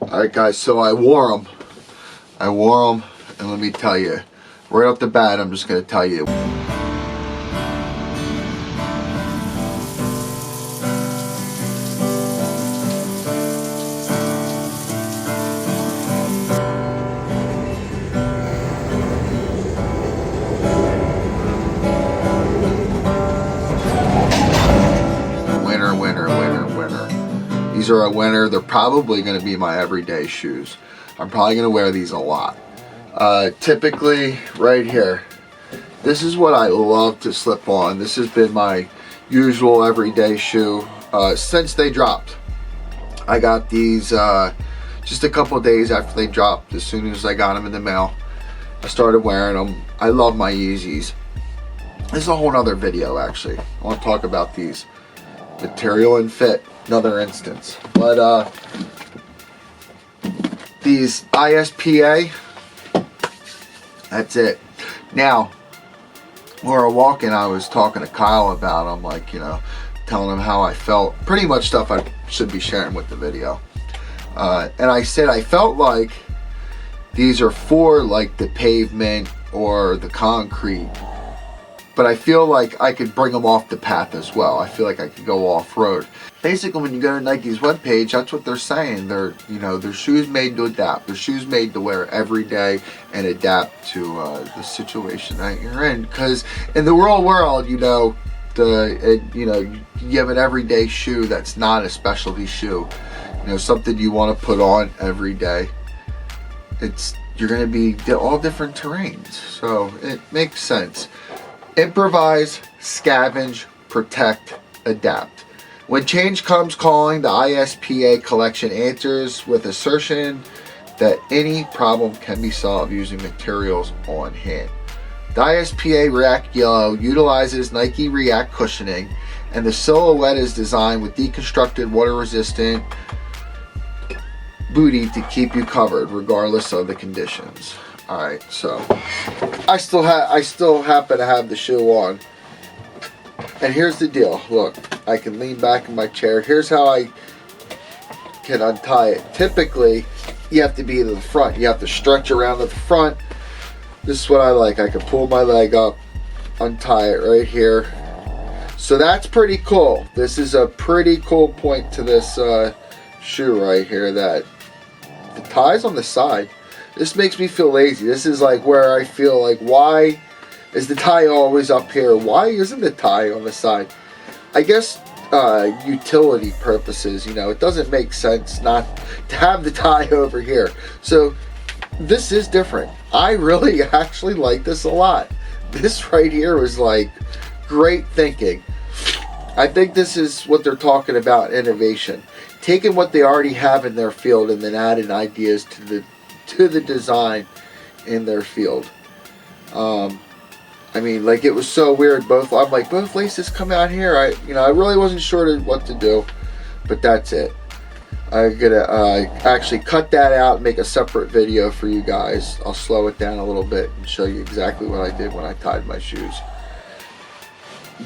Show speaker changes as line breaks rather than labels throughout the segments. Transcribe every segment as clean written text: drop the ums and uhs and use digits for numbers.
Alright guys, so I wore them, and let me tell you, right off the bat, I'm just going to tell you. Winner. These are a winner. They're probably going to be my everyday shoes. I'm probably going to wear these a lot. Typically, right here, this is what I love to slip on. This has been my usual everyday shoe since they dropped. I got these just a couple days after they dropped. As soon as I got them in the mail, I started wearing them. I love my Yeezys. This is a whole nother video, actually. I want to talk about these. Material and fit, another instance. But these ISPA, that's it. Now, we were walking, I was talking to Kyle about them, like, you know, telling him how I felt. Pretty much stuff I should be sharing with the video. And I said I felt like these are for like the pavement or the concrete. But I feel like I could bring them off the path as well. I feel like I could go off-road. Basically, when you go to Nike's webpage, that's what they're saying. They're, you know, their shoes made to adapt. Their shoes made to wear every day and adapt to the situation that you're in. Because in the real world, you know, you have an everyday shoe that's not a specialty shoe. You know, something you want to put on every day. You're going to be all different terrains, so it makes sense. Improvise, scavenge, protect, adapt. When change comes calling, the ISPA collection answers with assertion that any problem can be solved using materials on hand. The ISPA React Yellow utilizes Nike React cushioning, and the silhouette is designed with deconstructed water-resistant booty to keep you covered regardless of the conditions. Alright, so I still happen to have the shoe on. And here's the deal. Look, I can lean back in my chair. Here's how I can untie it. Typically, you have to be to the front. You have to stretch around to the front. This is what I like. I can pull my leg up, untie it right here. So that's pretty cool. This is a pretty cool point to this shoe right here, that the tie's on the side. This makes me feel lazy. This is like where I feel like, why is the tie always up here? Why isn't the tie on the side? I guess utility purposes, you know, it doesn't make sense not to have the tie over here. So this is different. I really actually like this a lot. This right here was like great thinking. I think this is what they're talking about, innovation. Taking what they already have in their field and then adding ideas to the design in their field. I mean, like, it was so weird. I'm like, both laces come out here. I really wasn't sure what to do, but that's it. I'm gonna actually cut that out and make a separate video for you guys. I'll slow it down a little bit and show you exactly what I did when I tied my shoes.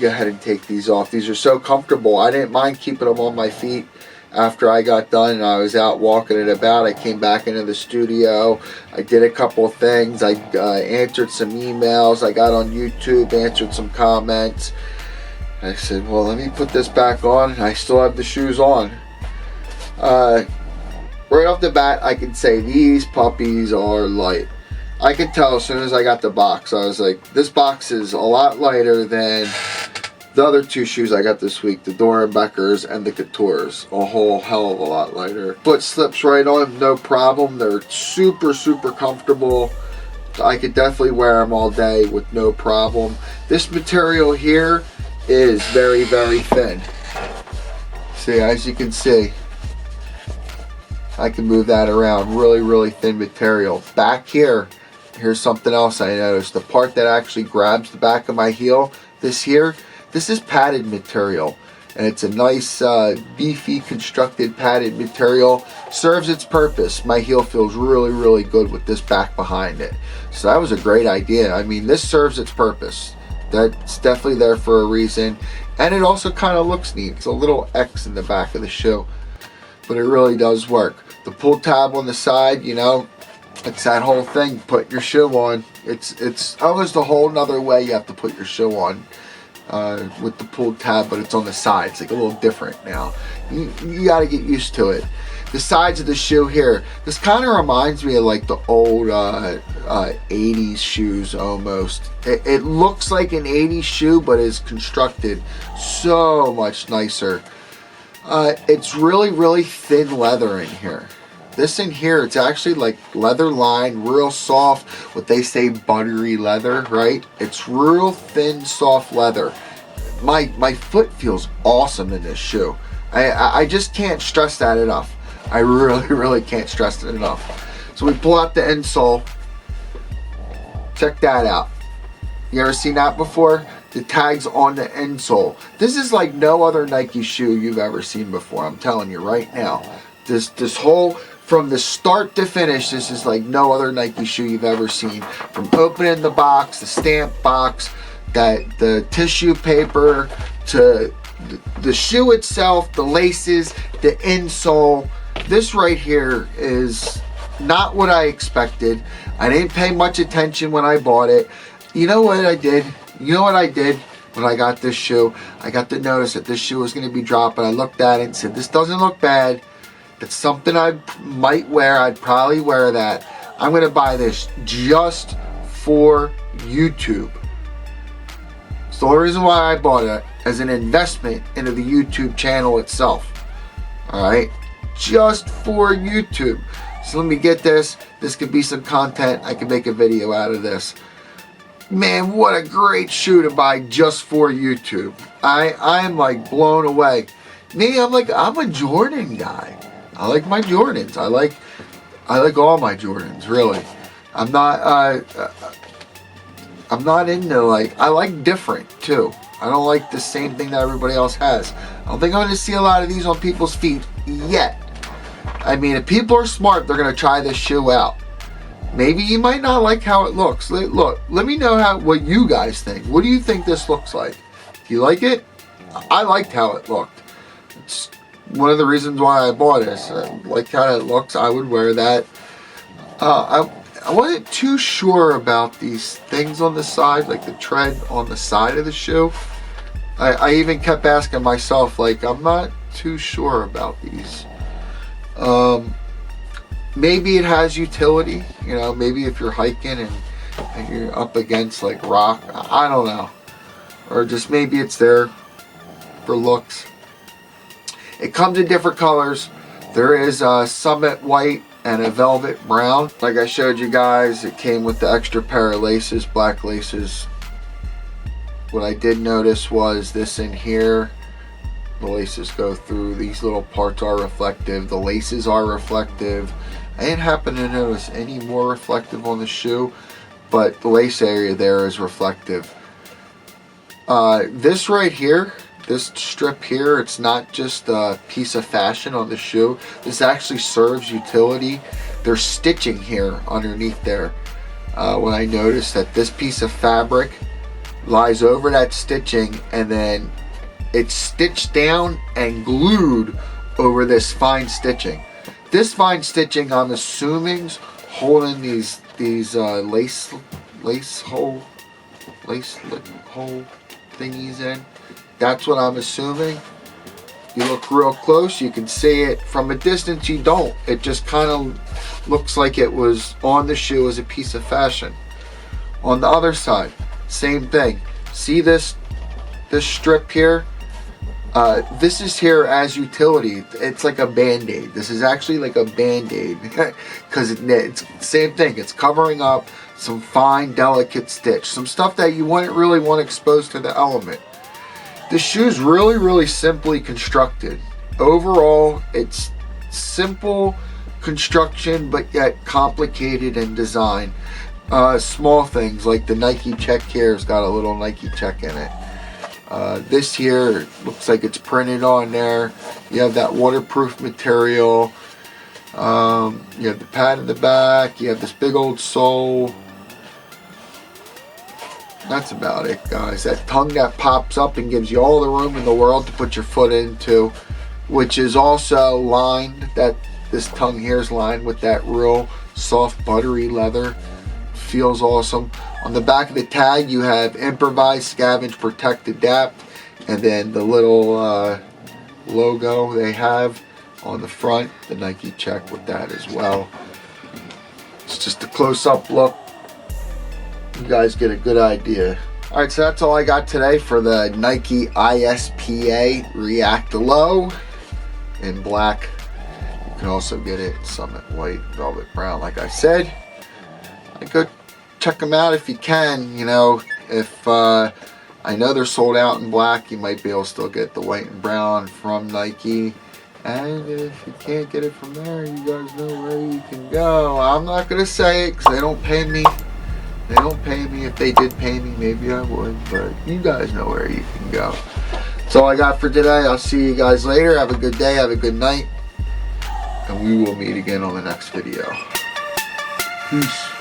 Go ahead and take these off. These are so comfortable. I didn't mind keeping them on my feet. After I got done and I was out walking it about, I came back into the studio. I did a couple of things. I answered some emails. I got on YouTube, answered some comments. I said, well, let me put this back on. I still have the shoes on. Right off the bat, I can say these puppies are light. I could tell as soon as I got the box. I was like, this box is a lot lighter than the other two shoes I got this week, the Dorenbeckers and the Couture's. A whole hell of a lot lighter. Foot slips right on, no problem. They're super, super comfortable. I could definitely wear them all day with no problem. This material here is very, very thin. See, as you can see, I can move that around. Really, really thin material. Back here, here's something else I noticed. The part that actually grabs the back of my heel, this is padded material, and it's a nice beefy constructed padded material. Serves its purpose. My heel feels really, really good with this back behind it. So that was a great idea. I mean, this serves its purpose. That's definitely there for a reason, and it also kind of looks neat. It's a little X in the back of the shoe, but it really does work. The pull tab on the side, you know, it's that whole thing. Put your shoe on. It's almost a whole nother way you have to put your shoe on with the pull tab, but it's on the side. It's like a little different now. You got to get used to it. The sides of the shoe here, this kind of reminds me of like the old 80s shoes almost. It looks like an 80s shoe, but is constructed so much nicer. It's really thin leather in here. This in here, it's actually like leather lined, real soft, what they say buttery leather, right? It's real thin, soft leather. My foot feels awesome in this shoe. I just can't stress that enough. I really can't stress it enough. So we pull out the insole. Check that out. You ever seen that before? The tags on the insole. This is like no other Nike shoe you've ever seen before. I'm telling you right now. This whole, from the start to finish, this is like no other Nike shoe you've ever seen. From opening the box, the stamp box, the tissue paper, to the shoe itself, the laces, the insole. This right here is not what I expected. I didn't pay much attention when I bought it. You know what I did? You know what I did when I got this shoe? I got the notice that this shoe was going to be dropping. I looked at it and said, this doesn't look bad. It's something I might wear. I'd probably wear that. I'm going to buy this just for YouTube. It's the only reason why I bought it, as an investment into the YouTube channel itself. Alright? Just for YouTube. So let me get this. This could be some content. I can make a video out of this. Man, what a great shoe to buy just for YouTube. I'm like blown away. Me, I'm a Jordan guy. I like my Jordans. I like all my Jordans, really. I'm not into like, I like different too. I don't like the same thing that everybody else has. I don't think I'm going to see a lot of these on people's feet yet. I mean, if people are smart, they're going to try this shoe out. Maybe you might not like how it looks. Look, let me know what you guys think. What do you think this looks like? Do you like it? I liked how it looked. It's one of the reasons why I bought this. I like how it looks. I would wear that. I wasn't too sure about these things on the side, like the tread on the side of the shoe. I even kept asking myself, like, I'm not too sure about these. Maybe it has utility, you know, maybe if you're hiking and you're up against like rock, I don't know. Or just maybe it's there for looks. It comes in different colors. There is a Summit White and a Velvet Brown. Like I showed you guys, it came with the extra pair of laces, black laces. What I did notice was this in here. The laces go through. These little parts are reflective. The laces are reflective. I didn't happen to notice any more reflective on the shoe, but the lace area there is reflective. This right here, this strip here, it's not just a piece of fashion on the shoe. This actually serves utility. There's stitching here underneath there. When I noticed that this piece of fabric lies over that stitching, and then it's stitched down and glued over this fine stitching. This fine stitching, I'm assuming, holding these lace hole thingies in. That's what I'm assuming. You look real close, you can see it. From a distance, you don't. It just kind of looks like it was on the shoe as a piece of fashion. On the other side, same thing. See this strip here? This is here as utility. It's like a band-aid. This is actually like a band-aid because it's same thing. It's covering up some fine, delicate stitch, some stuff that you wouldn't really want exposed to the element. The shoe's really simply constructed. Overall, it's simple construction, but yet complicated in design. Small things like the Nike check here has got a little Nike check in it. This here looks like it's printed on there. You have that waterproof material. You have the pad in the back. You have this big old sole. That's about it, guys. That tongue that pops up and gives you all the room in the world to put your foot into, which is also lined. That This tongue here is lined with that real soft buttery leather. Feels awesome. On the back of the tag you have improvise, scavenge, protect, adapt, and then the little logo they have on the front, the Nike check with that as well. It's just a close-up look. You guys get a good idea. Alright, so that's all I got today for the Nike ISPA React Low in black. You can also get it Summit White, Velvet Brown, like I said. Go check them out if you can. You know, if I know they're sold out in black, you might be able to still get the white and brown from Nike. And if you can't get it from there, you guys know where you can go. I'm not going to say it because they don't pay me. They don't pay me. If they did pay me, maybe I would. But you guys know where you can go. That's all I got for today. I'll see you guys later. Have a good day. Have a good night. And we will meet again on the next video. Peace.